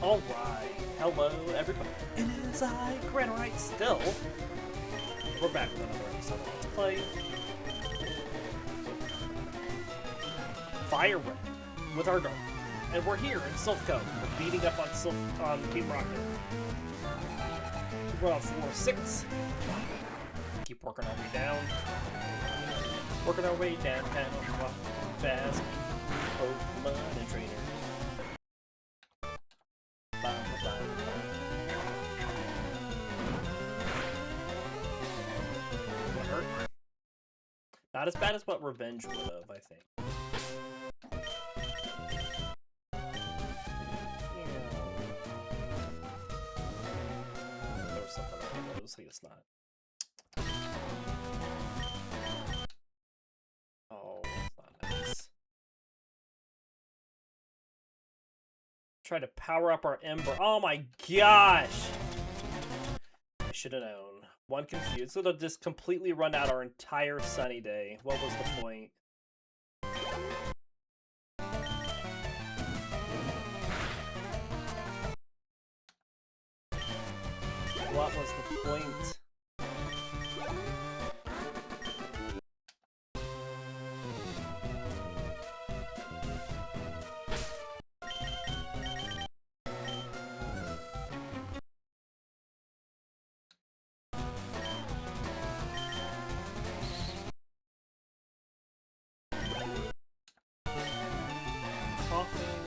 Alright, hello everybody. It is I, Granorite, still. We're back with another episode of Let's Play Fire Red with our Dark. And we're here in Silphco. We're beating up on Team Rocket. We're on floor 6. Keep working our way down. Working our way downtown. Fast Pokemon and trainers. Not as bad as what Revenge would have, I think. There was something like those. I guess not. Oh, that's not nice. Try to power up our Ember. Oh my gosh! I should have known. One confused. So they'll just completely run out our entire sunny day. What was the point? What was the point?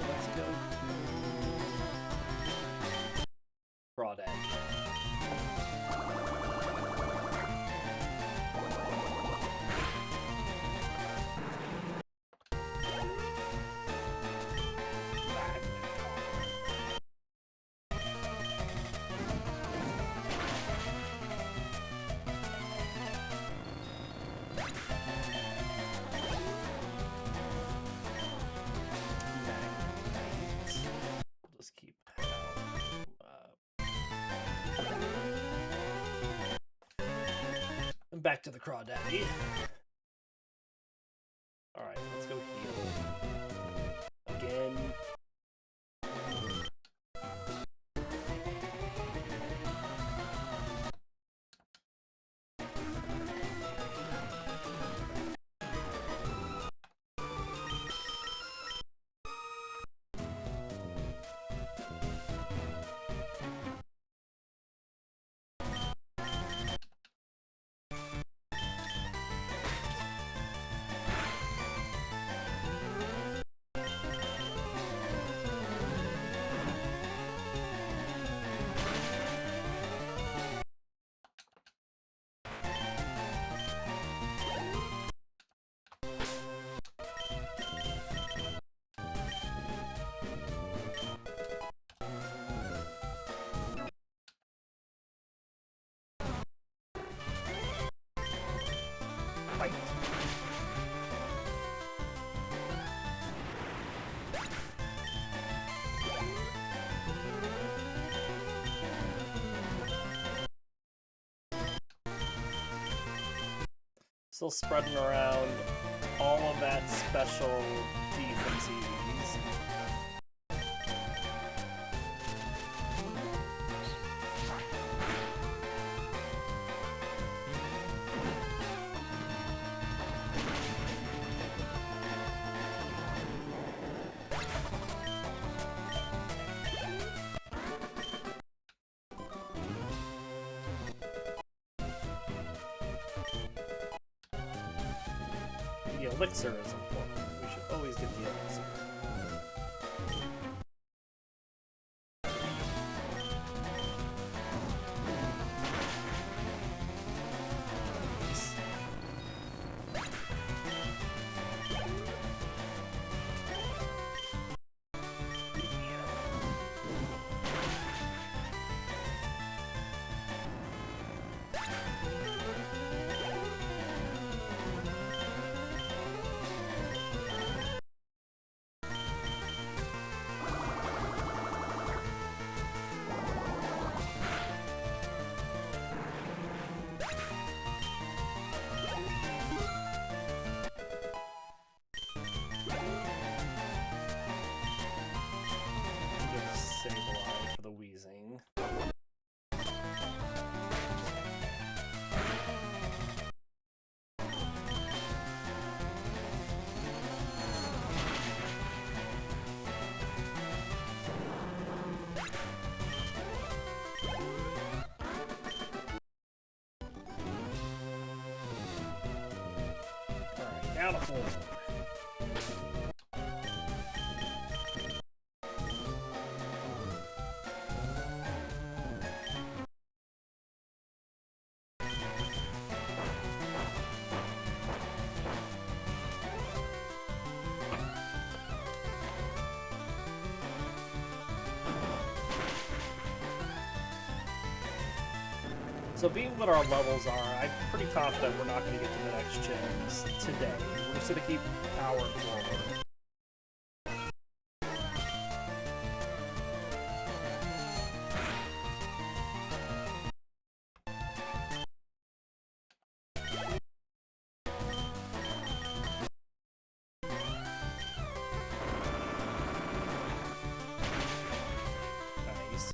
Let's go. Crawdaunt. Just keep and back to the Crawdaddy. Alright, let's go heal. Again. Fight. Still spreading around all of that special defense ease. The elixir is important. We should always get the elixir. Down to 4. So being what our levels are, I'm pretty confident we're not going to get to the next gens today. We're just going to keep powering forward. Nice.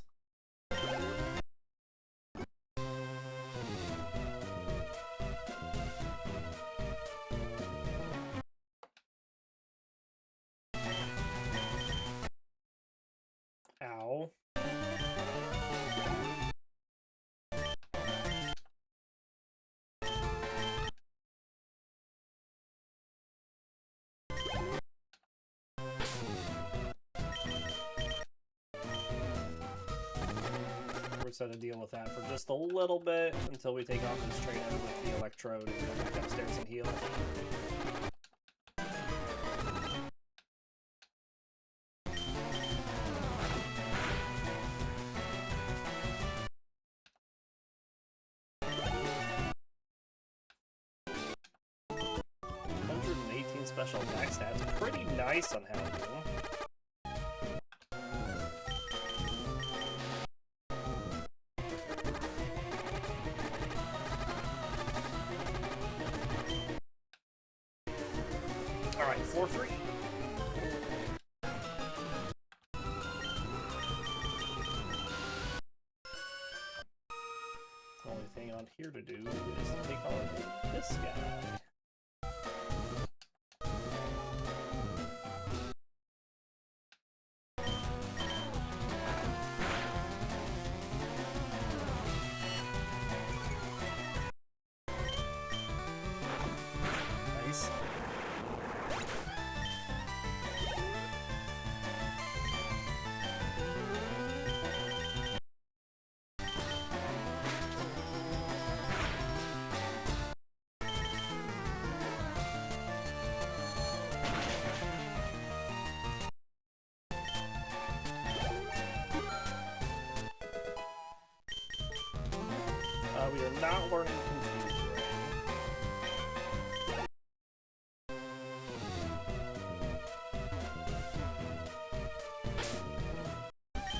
Ow. We're just going to deal with that for just a little bit until we take off this trainer with the electrode and go back upstairs and heal. Special attack stats, pretty nice on Houndoom. Alright, 4-3. Only thing on here to do is take on this guy. We are not learning Confuse Ray.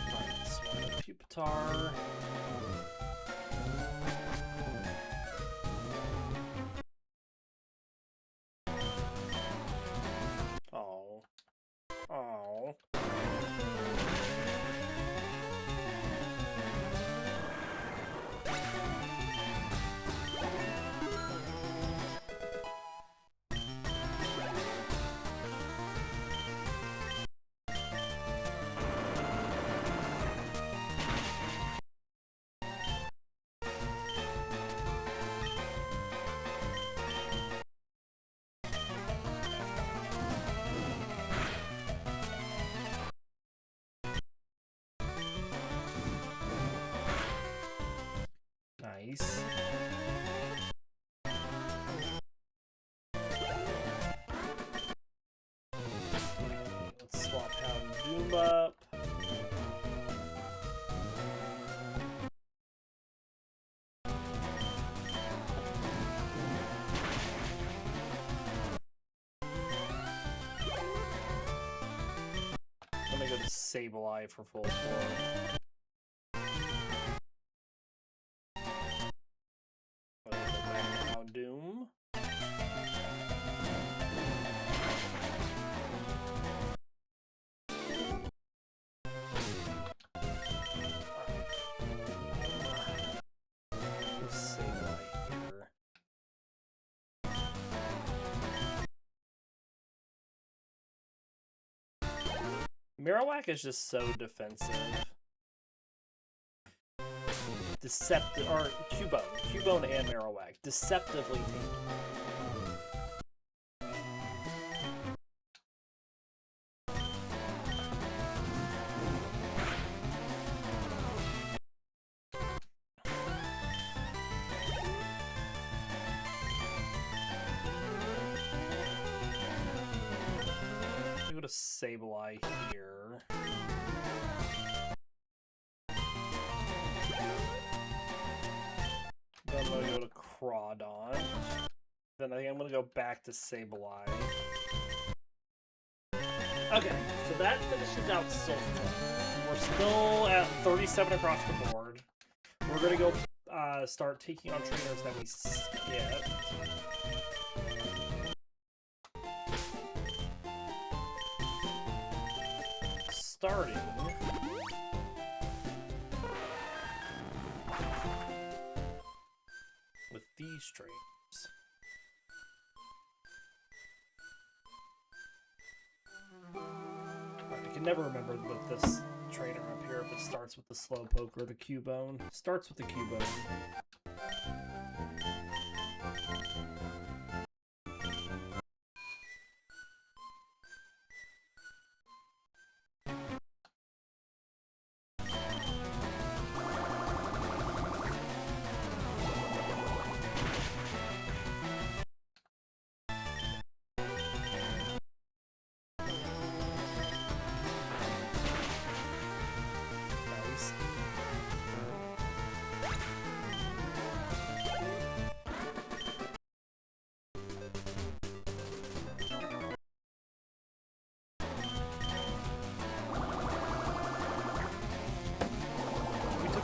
Alright, so Pupitar. Oh. Oh. Nice. Let's swap Houndoom up. Let me go to Sableye for full 4. Houndoom. Marowak is just so defensive. Deceptive, or Cubone and Marowak, deceptively tanky. to Sableye here. Then I'm gonna go to Crawdaunt. Then I think I'm gonna go back to Sableye. Okay, so that finishes out Silph. We're still at 37 across the board. We're gonna go start taking on trainers that we skipped. Starting with these trainers. I can never remember with this trainer up here if it starts with the Slowpoke or the Cubone. Starts with the Cubone.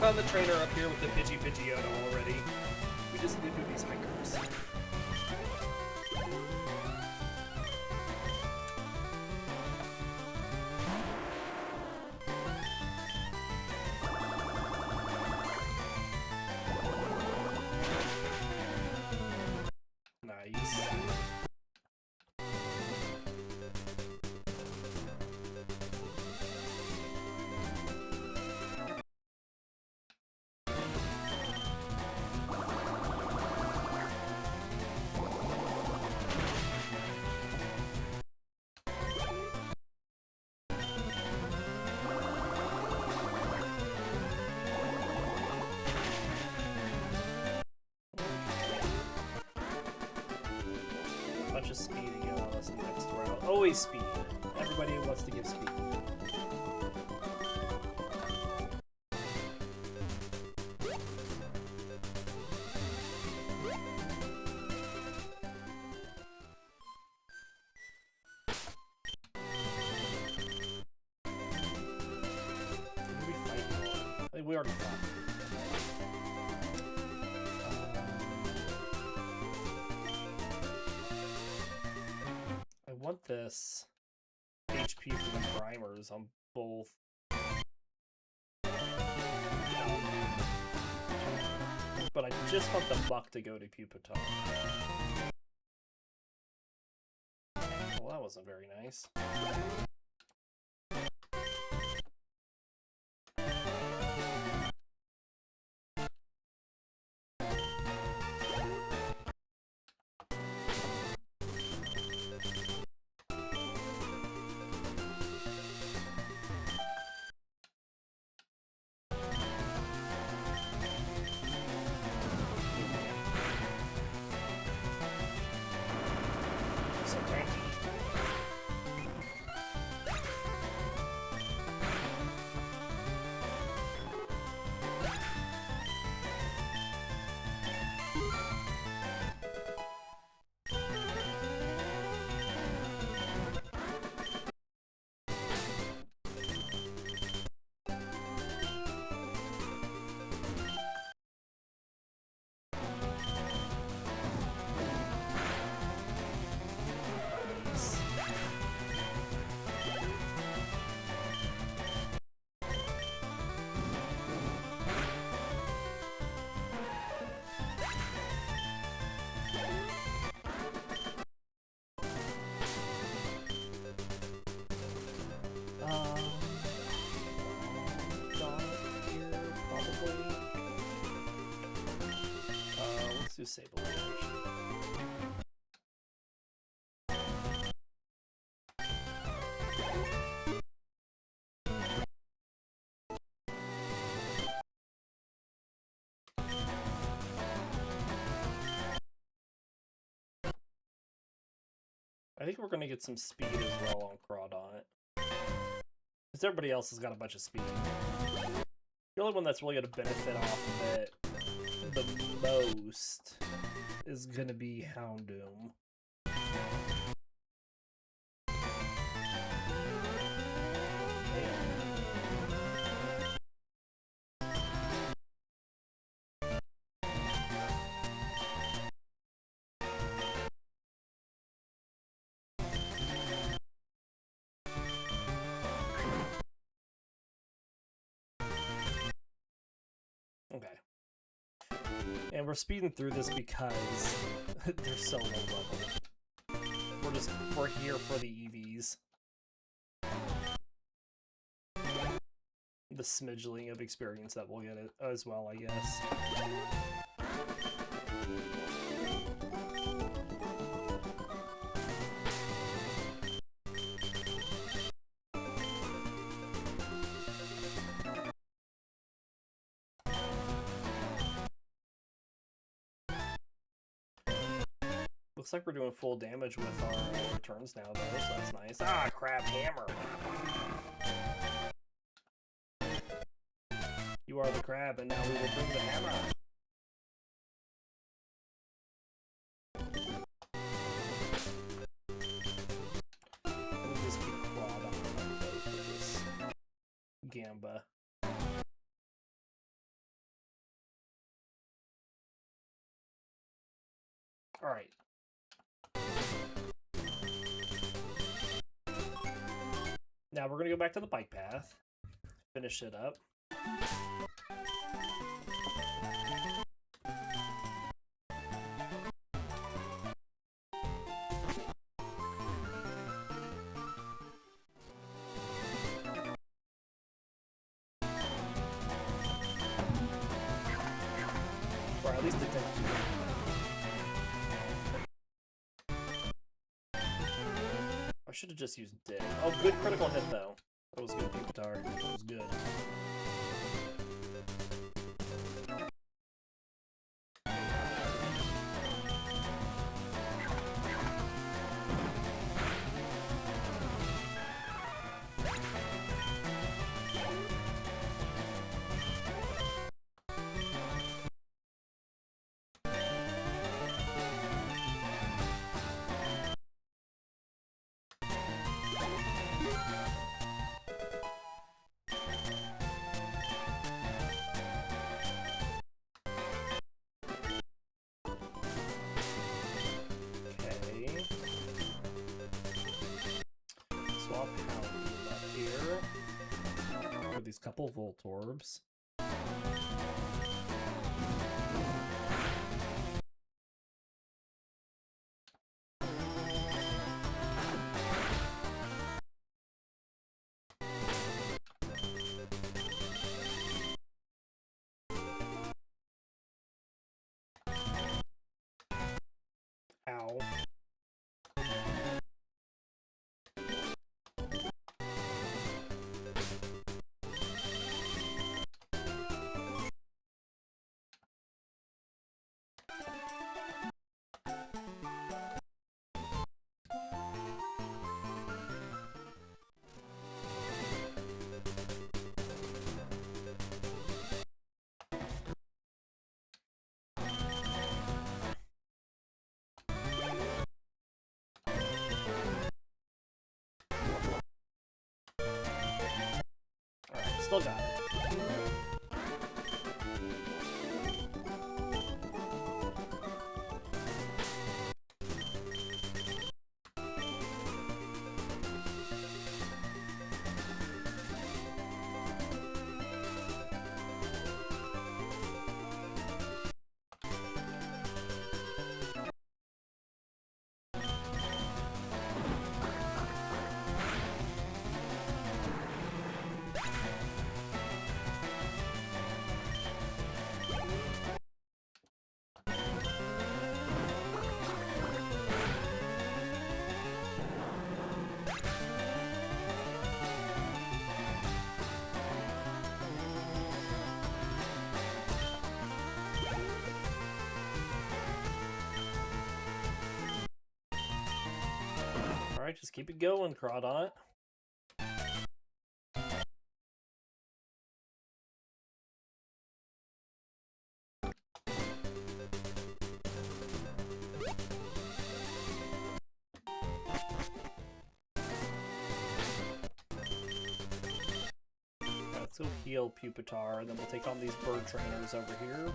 On the trainer up here with the Pidgeotto already. We just need to do these hikers. Nice. Just speed again on us in the next round. Always speed. Everybody wants to give speed. Did we fight? I think we already fought. I want this HP from the primers on both. But I just want the buck to go to Pupitar. Well, that wasn't very nice. I think we're going to get some speed as well on Crawdaunt. Because everybody else has got a bunch of speed. The only one that's really going to benefit off of it the most is going to be Houndoom. Okay. And we're speeding through this because they're so low level. We're here for the EVs. The smidgeling of experience that we'll get it as well, I guess. Looks like we're doing full damage with our returns now, though, so that's nice. Ah, crab hammer! You are the crab, and now we will bring the hammer. We'll just keep Crawdaunt on both for this Gamba. Alright. Now we're going to go back to the bike path. Finish it up. Or at least the thing. I should have just used dig. Oh, good critical hit though. That was good, Pupitar. That was good. These couple Voltorbs. Ow. Still got it. Alright, just keep it going, Crawdaunt. Let's go heal Pupitar, and then we'll take on these bird trainers over here.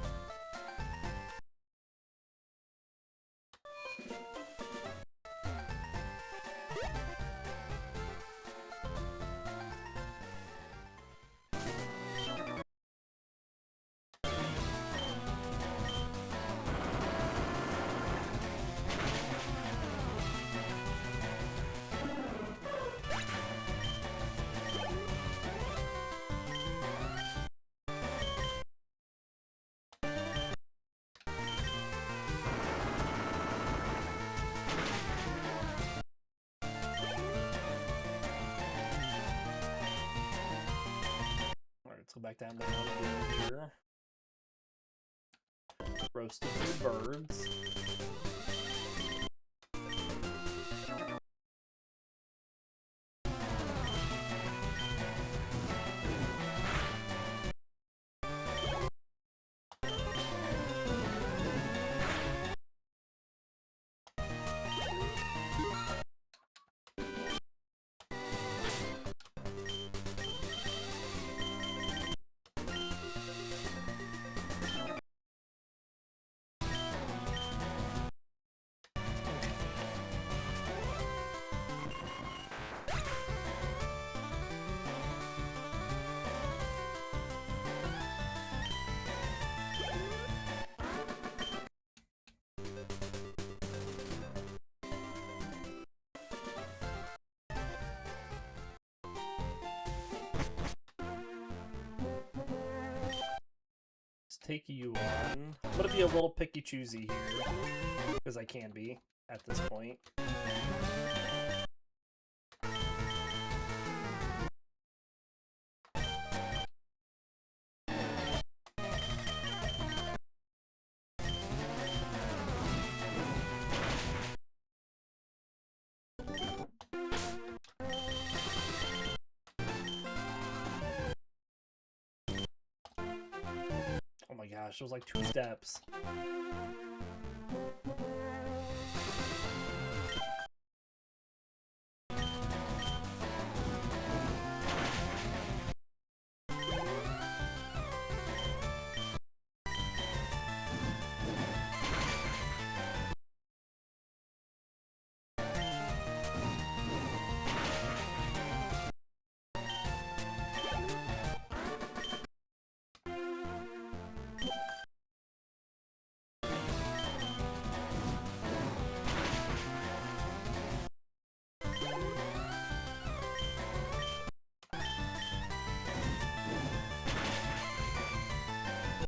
Let's go back down here. Roasted birds. Take you on. I'm gonna be a little picky choosy here, because I can be at this point. Oh my gosh, it was like 2 steps.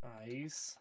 Nice.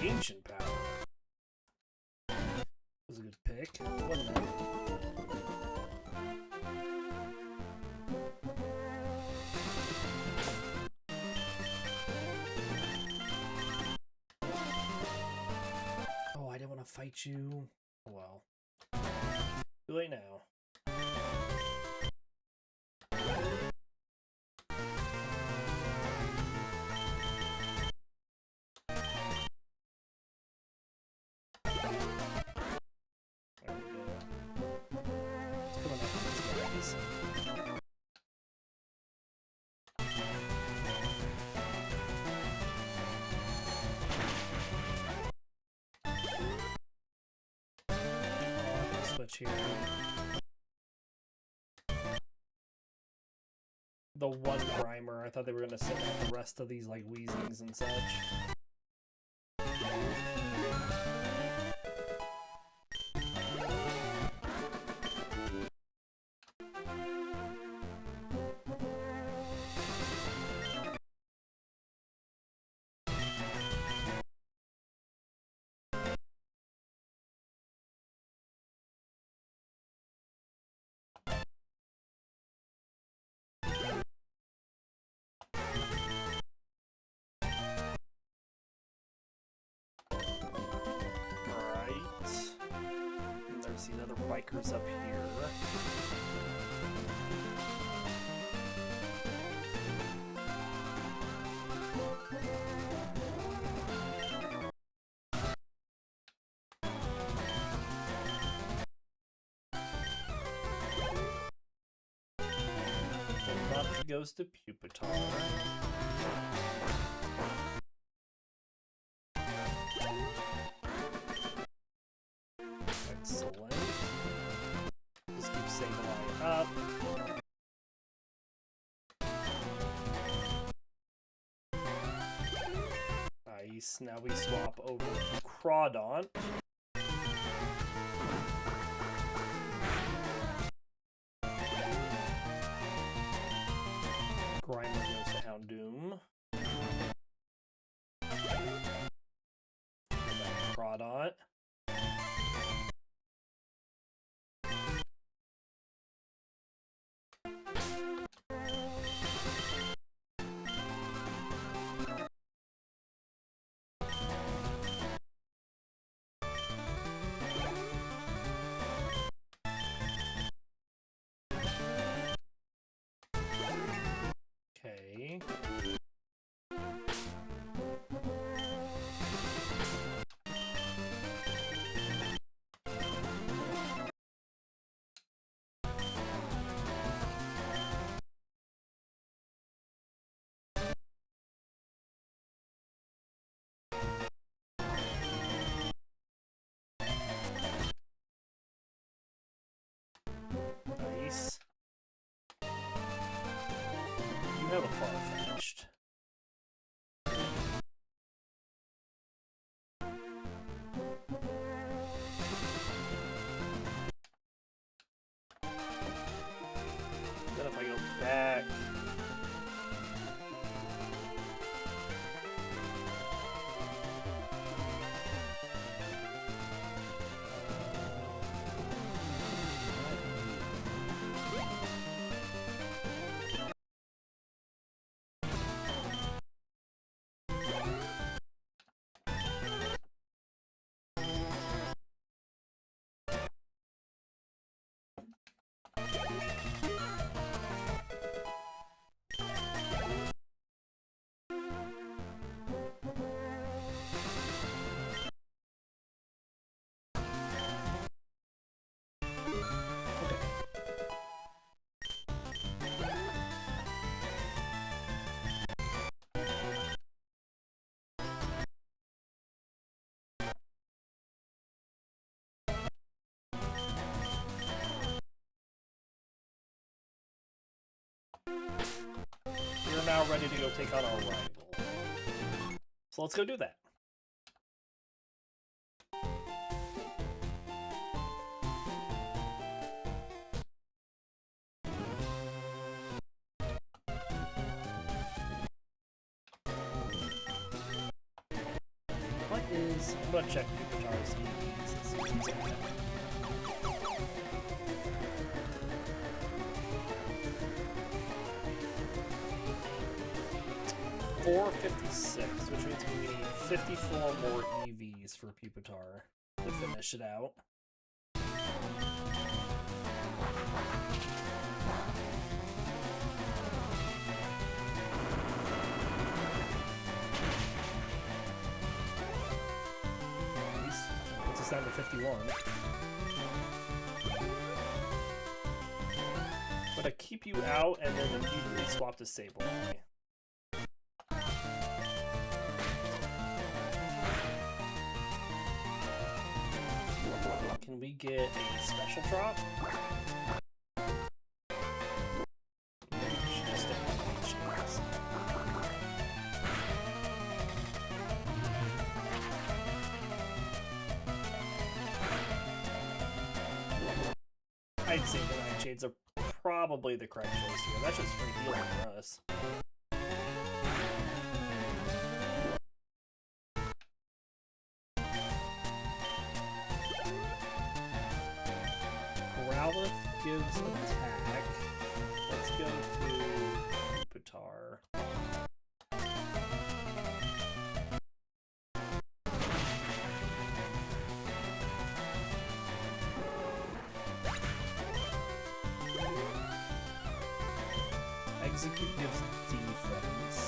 Ancient power. That was a good pick, wasn't it? Oh, I didn't want to fight you. Oh well. Too late now. switch here. The one Grimer. I thought they were gonna send out the rest of these like Weezings and such. See the other bikers up here. And up goes to Pupitar. Excellent. Just keep Sableye up. Nice. Now we swap over to Crawdaunt. Grimer goes to Houndoom. Crawdaunt. Okay. Nice. You have a far-fetched. Then if I go back... We're now ready to go take on our rival. So let's go do that. What is... I'm gonna check Pupitar's EVs and see what's happening. 456, which means we need 54 more EVs for Pupitar to finish it out. Nice. Puts us down to 51. But I keep you out and then immediately swap to Sableye. Can we get a special drop. Just a chance. I'd say the Nightshades are probably the correct choice here. That's just free healing for us. Growlithe gives attack. Let's go to Pupitar. Execute gives defense.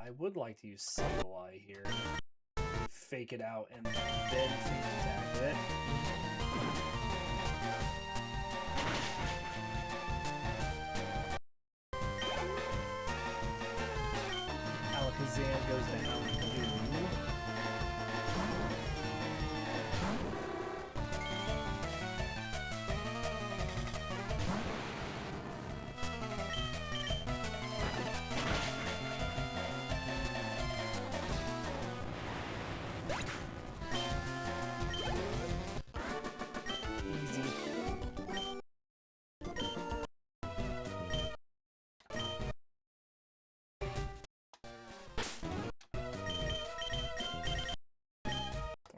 I would like to use Sableye here. Fake it out and then fake attack it. Alakazam goes to Houndoom.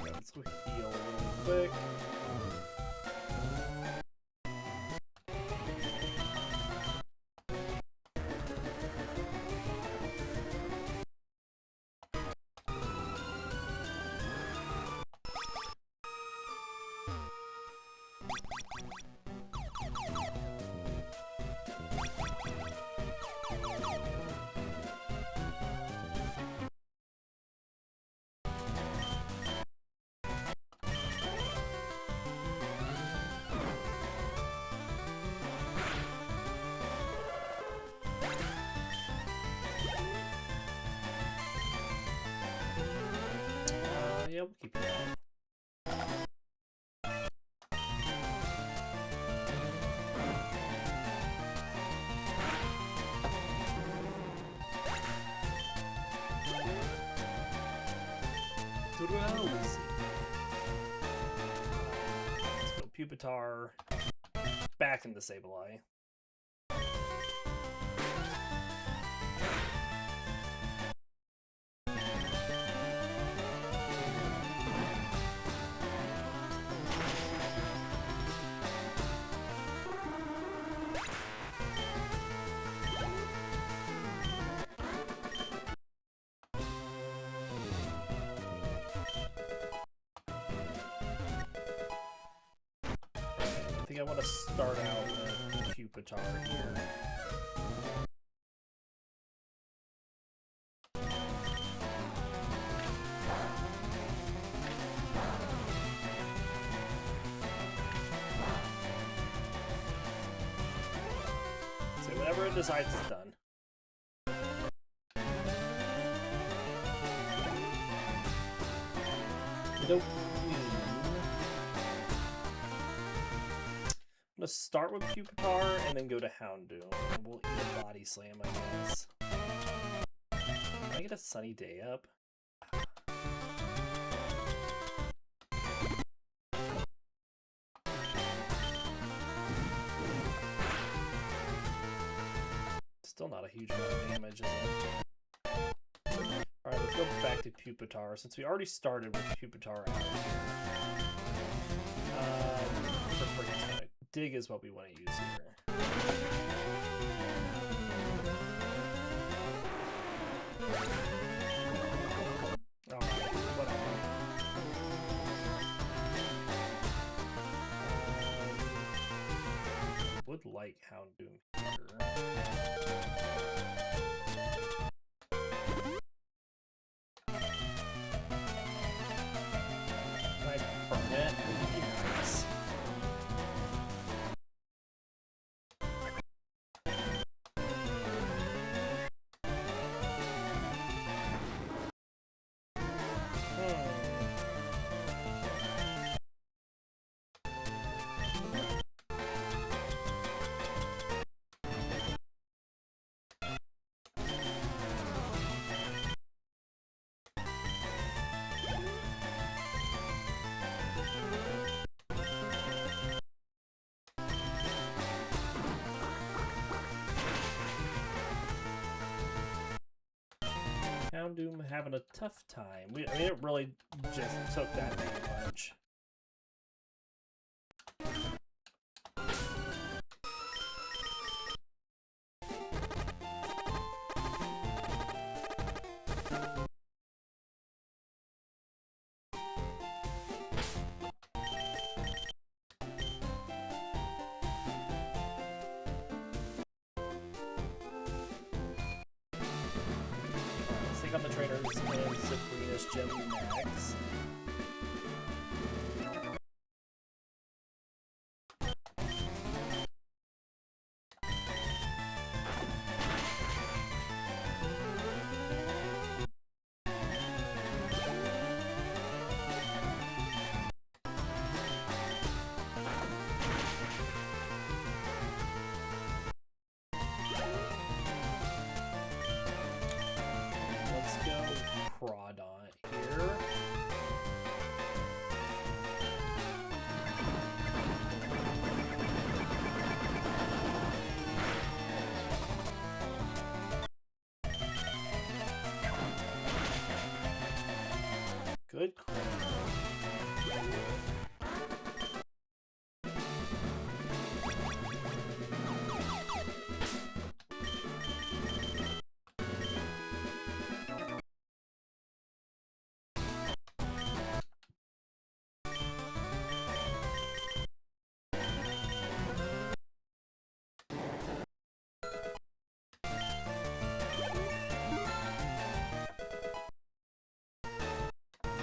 Let's heal a little quick. Yeah, we'll keep it out. Drowsy. Let's go Pupitar back into Sableye. I think I want to start out with Pupitar here. So whenever it decides it's done. Nope. I'm gonna start with Pupitar and then go to Houndoom. And we'll eat a Body Slam, I guess. Can I get a Sunny Day up? Still not a huge amount of damage, is it? Alright, let's go back to Pupitar, since we already started with Pupitar out here. Dig is what we want to use here. Alright, whatever. Would like Houndoom here. Houndoom having a tough time? I mean, it really just took that very much. On the trainers and Sabrina's gym next. Crawdaunt here. Good call.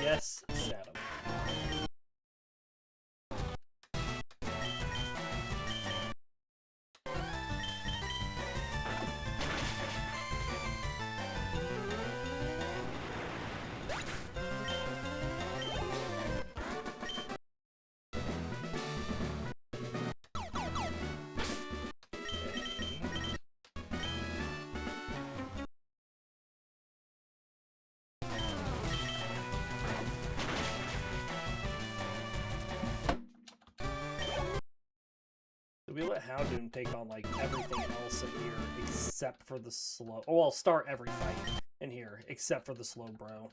Yes, Shadow. We let Houndoom take on like everything else in here except for the slow. Oh, I'll start every fight in here except for the slow bro.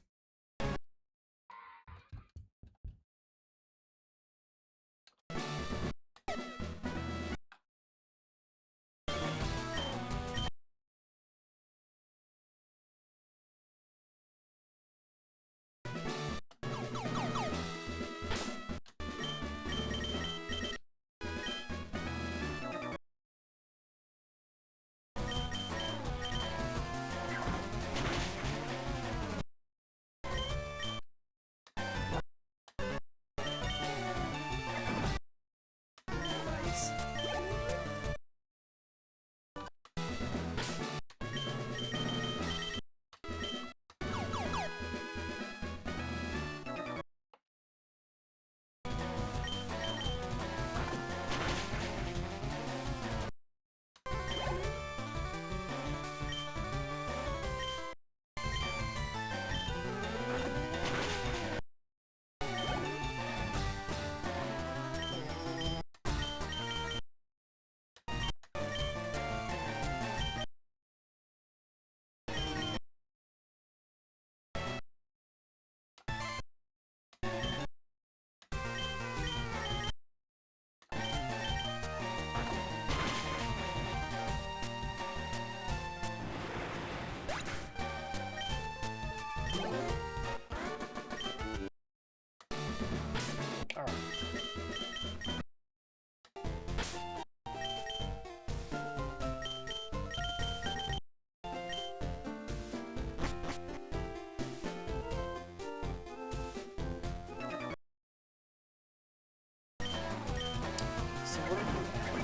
So what are we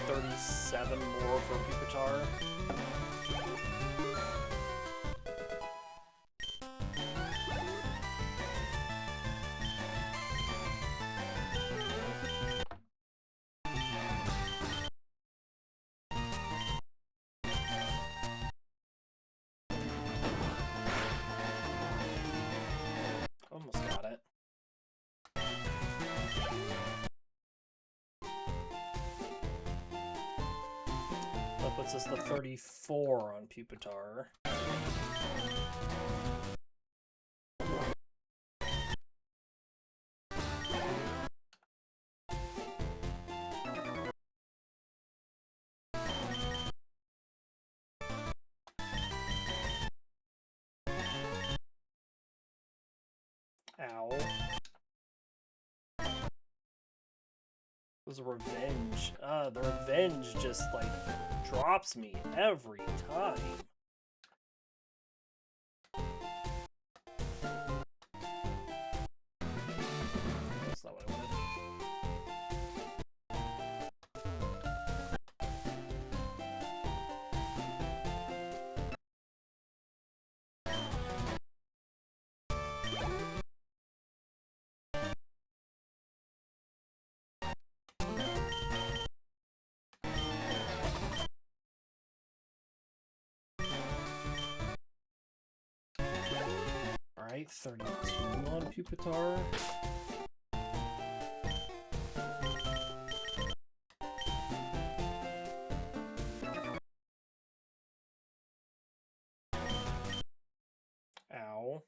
37 more for Pupitar. Almost got it. puts us to 34 on Pupitar. Ow. It was a revenge. The revenge just, like, drops me every time. That's not what I wanted. Alright, 32 on Pupitar. Ow.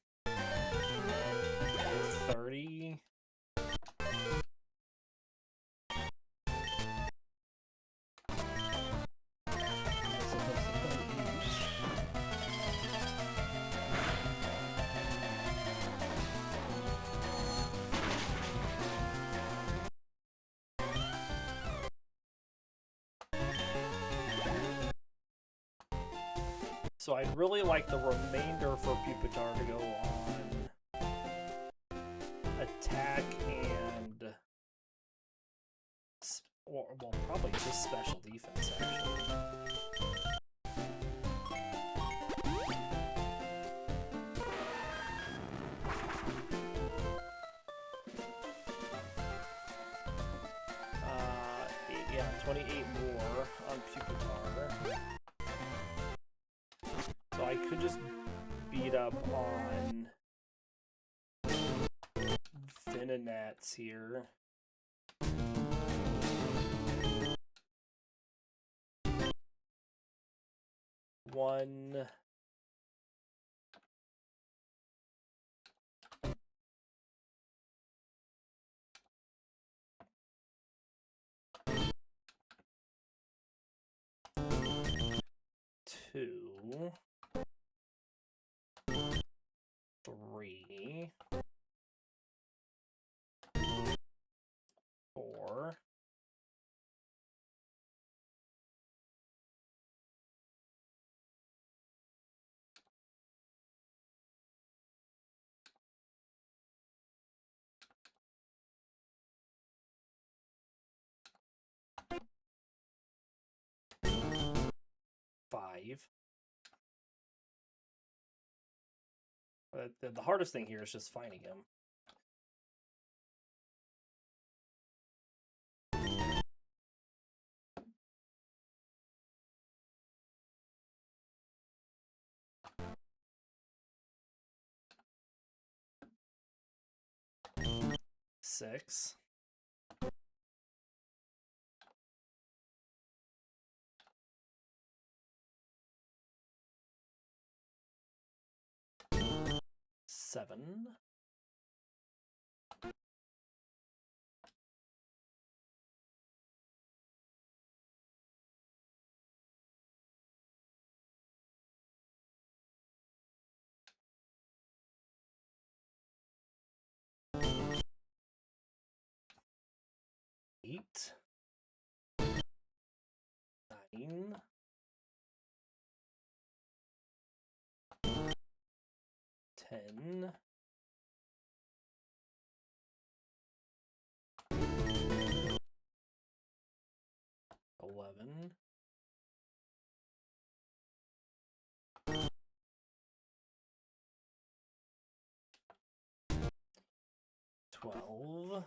30. So I'd really like the remainder for Pupitar to go on attack and, well, probably just special defense, actually. Yeah, 28 more on Pupitar. So I could just beat up on Venonats here. One. Two. 3. 4. 5. The hardest thing here is just finding him. Six. Seven. 8. 9. 10. 11. 12.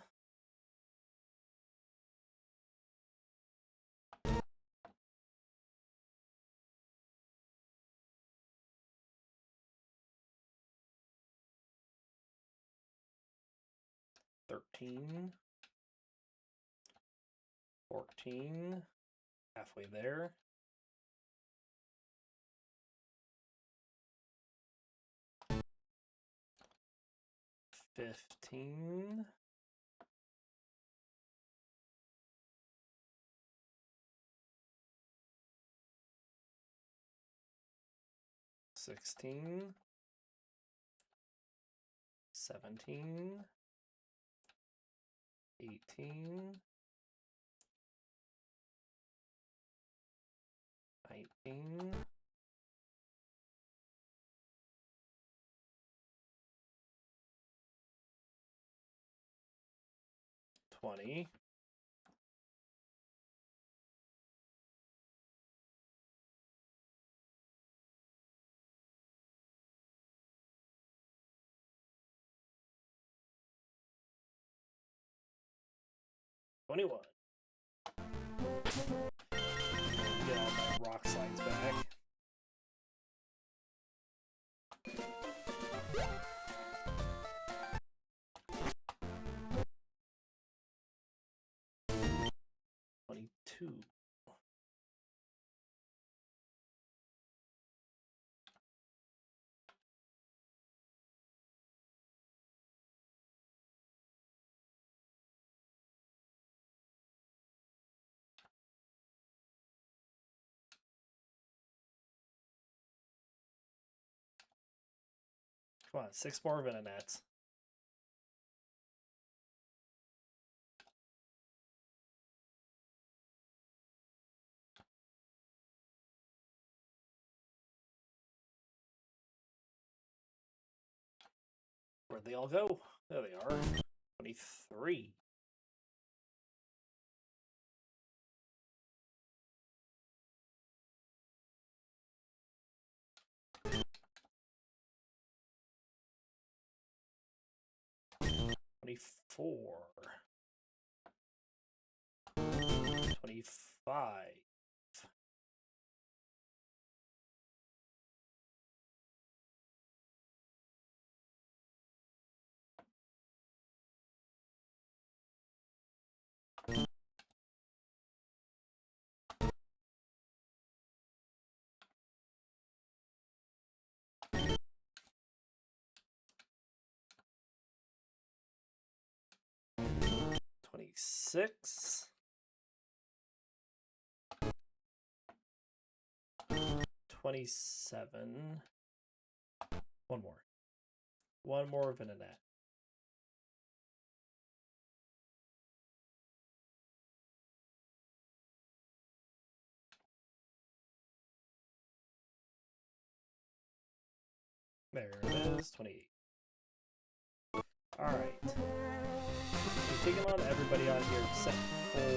13. 14. Halfway there. 15. 16. 17. 18. 19. 20. 21. Get all my rock slides back. Two. Come on, 6 more Venonats. Where'd they all go? There they are. 23. Four. 25. 26. 27. One more. One more Venonat. There it is, 28. Alright. We've taken on everybody on here except for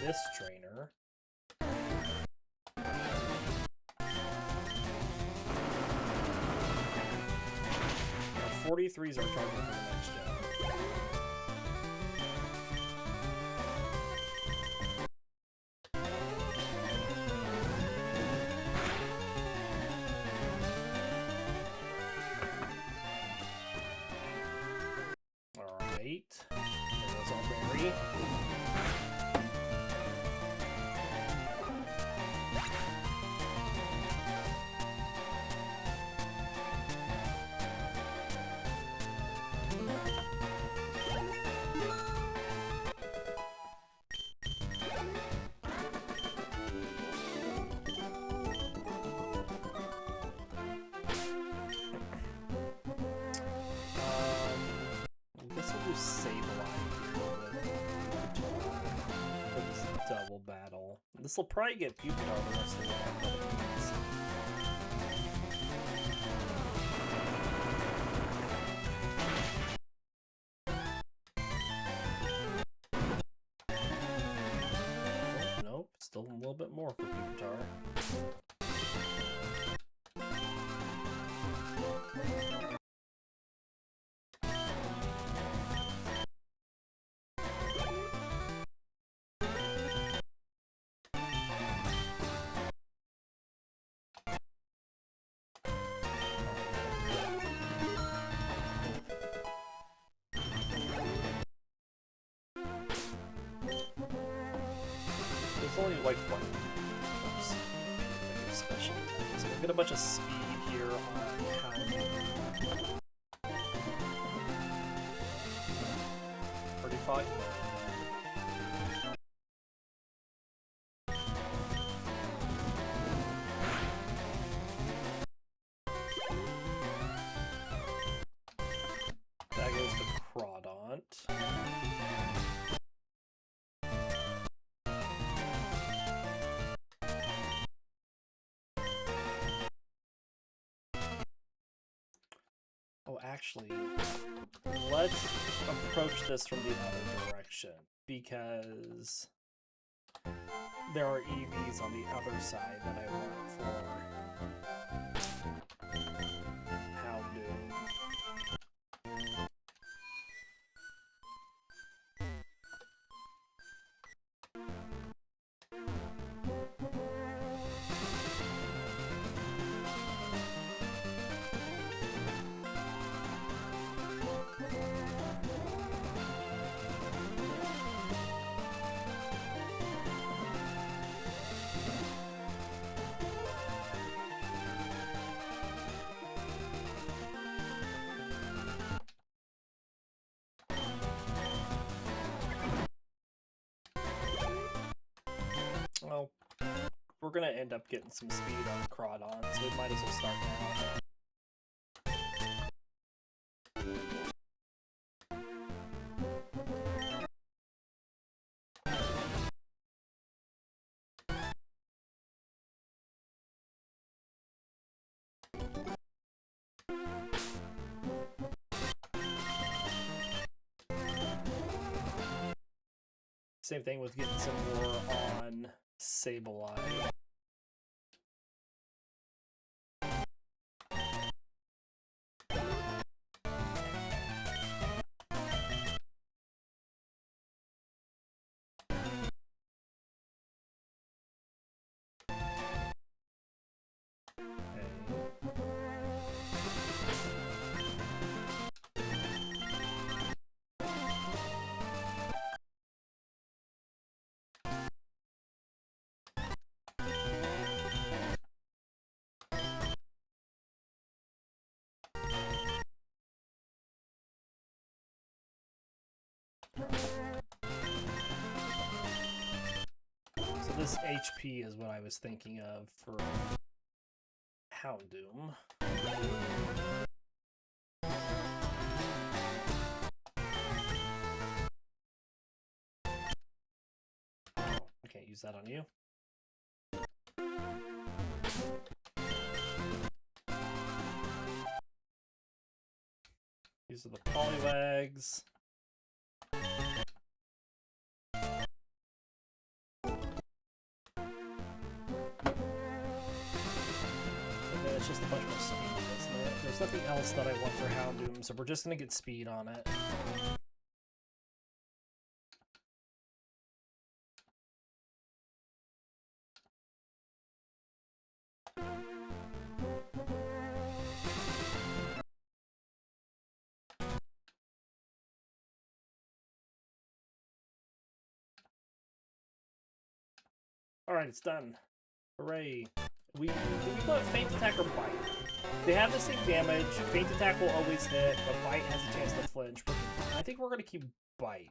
this trainer. Our 43s are targeted for the next gen. Alright. There goes our berry. Sableye with double battle. This will probably get Pupitar the rest of the time. Oh, nope, still a little bit more for Pupitar. There's only like one. Oops. Special attack. So we'll get a bunch of speed here on Houndoom. pretty fun. That goes to Crawdaunt. Oh, actually, let's approach this from the other direction, because there are EVs on the other side that I want for Houndoom. Well, we're gonna end up getting some speed on Crawdaunt, so we might as well start now. Same thing with getting some more on Sableye. So this HP is what I was thinking of for Houndoom. I can't use that on you. These are the Poliwags. It's just a bunch more speed, isn't it? There's nothing else that I want for Houndoom, so we're just gonna get speed on it. Alright, it's done. Hooray. We got Feint Attack or Bite. They have the same damage. Feint Attack will always hit, but Bite has a chance to flinch. I think we're going to keep Bite.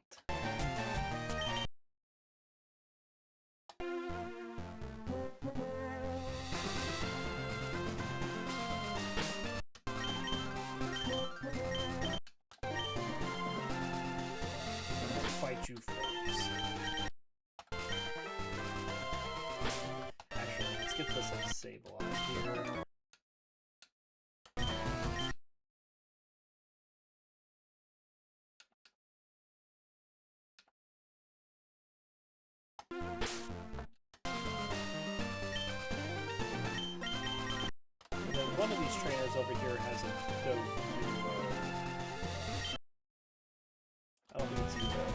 Fight you first. Actually, let's get this Sableye here. One of these trainers over here has a go to. I don't think it's either.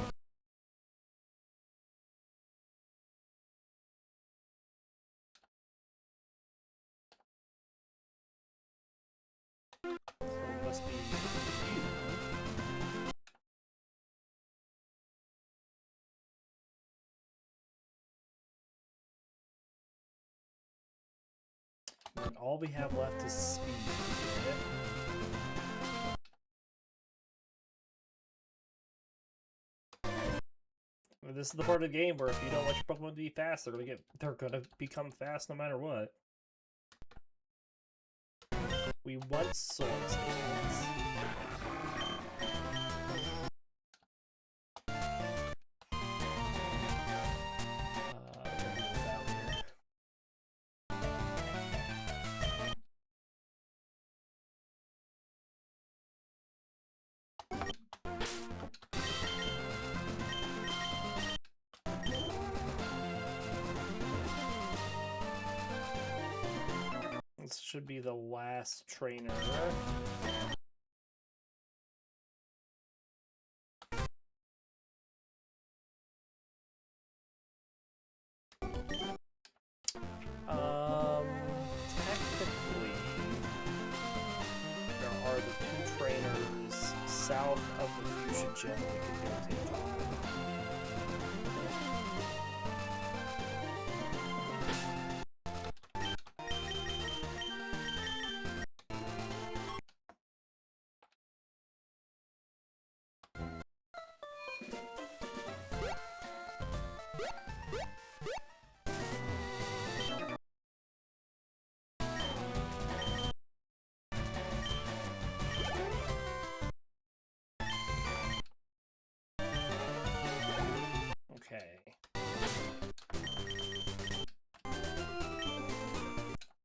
So it must be you. And all we have left is speed. This is the part of the game where if you don't want your Pokemon to be fast, they're gonna become fast no matter what. We want Soul Statements. This should be the last trainer. Technically, there are the 2 trainers south of the Fusion Gym we can go take on. Okay.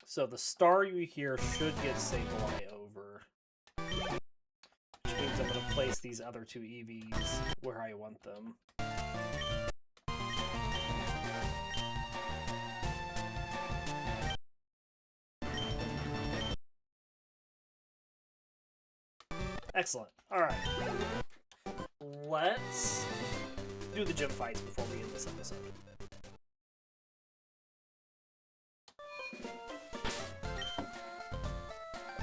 So the star you hear should get Sableye over. Which means I'm going to place these other 2 EVs where I want them. Excellent. Alright. Let's do the gym fights before we end this episode.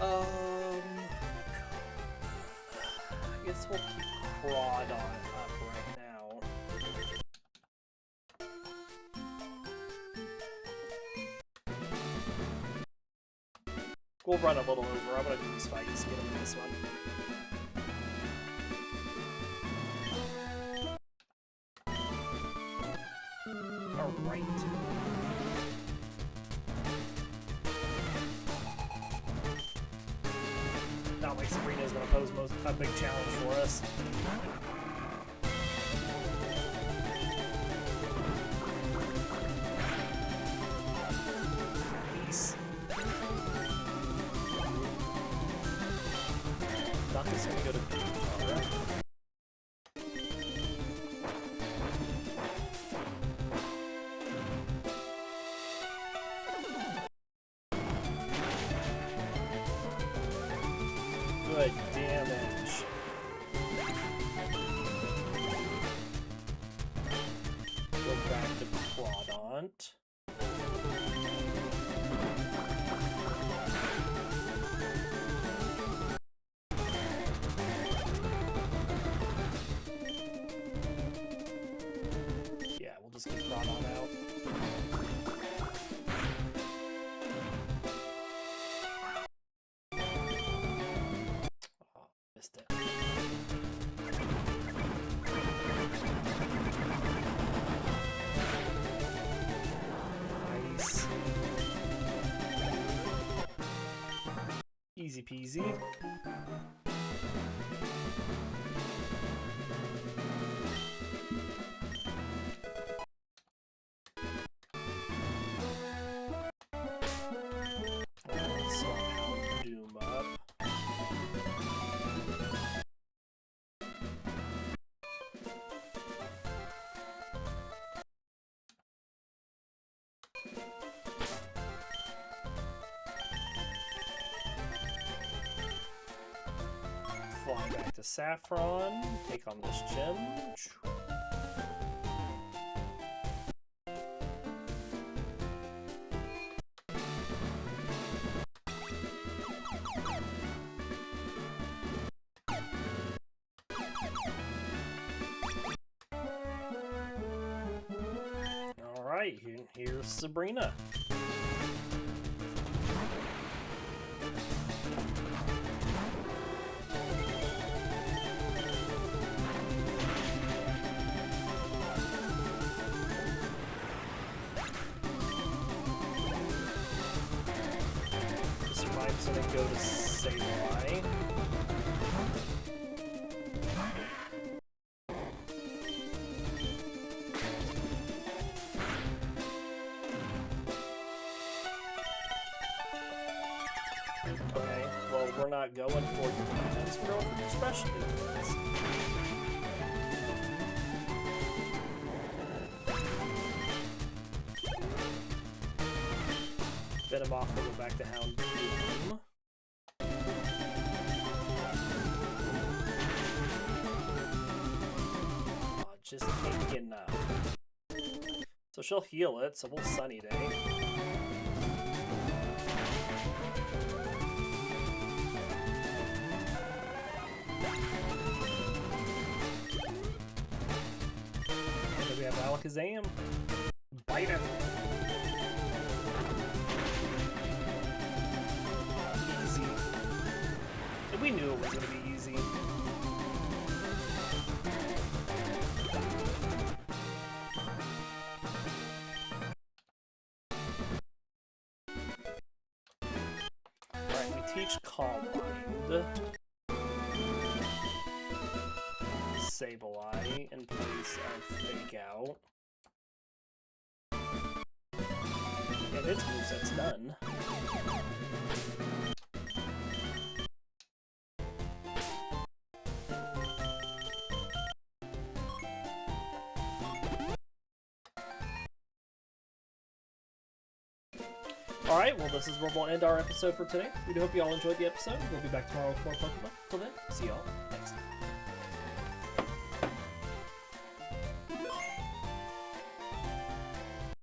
I guess we'll keep Crawdaunt up right now. We'll run a little over. I'm gonna do these fights, get him in this one. Alright. Not like Sabrina is going to pose a big challenge for us. Nice. Knuckles going to go to Pupitar. Good damage. Go back to Crawdaunt. Yeah, we'll just keep Crawdaunt out. Missed it. Nice. Easy peasy. Let's Houndoom up. Fly back to Saffron, take on this gym. Alright, here's Sabrina. gonna go to Sableye. Okay, well, we're not going for your plants, we're going for your specialty plants. Bit him off, we'll go back to Houndoom. Oh, just ain't enough. So she'll heal it, so we'll Sunny Day. And then we have Alakazam. Bite him! Easy. And we knew it was gonna be easy. Alright, we teach Calm Mind. Sableye in place of Fake Out. And its moveset's done. Alright, well this is where we'll end our episode for today. We do hope you all enjoyed the episode. We'll be back tomorrow with more Pokemon. Till then, see y'all next time.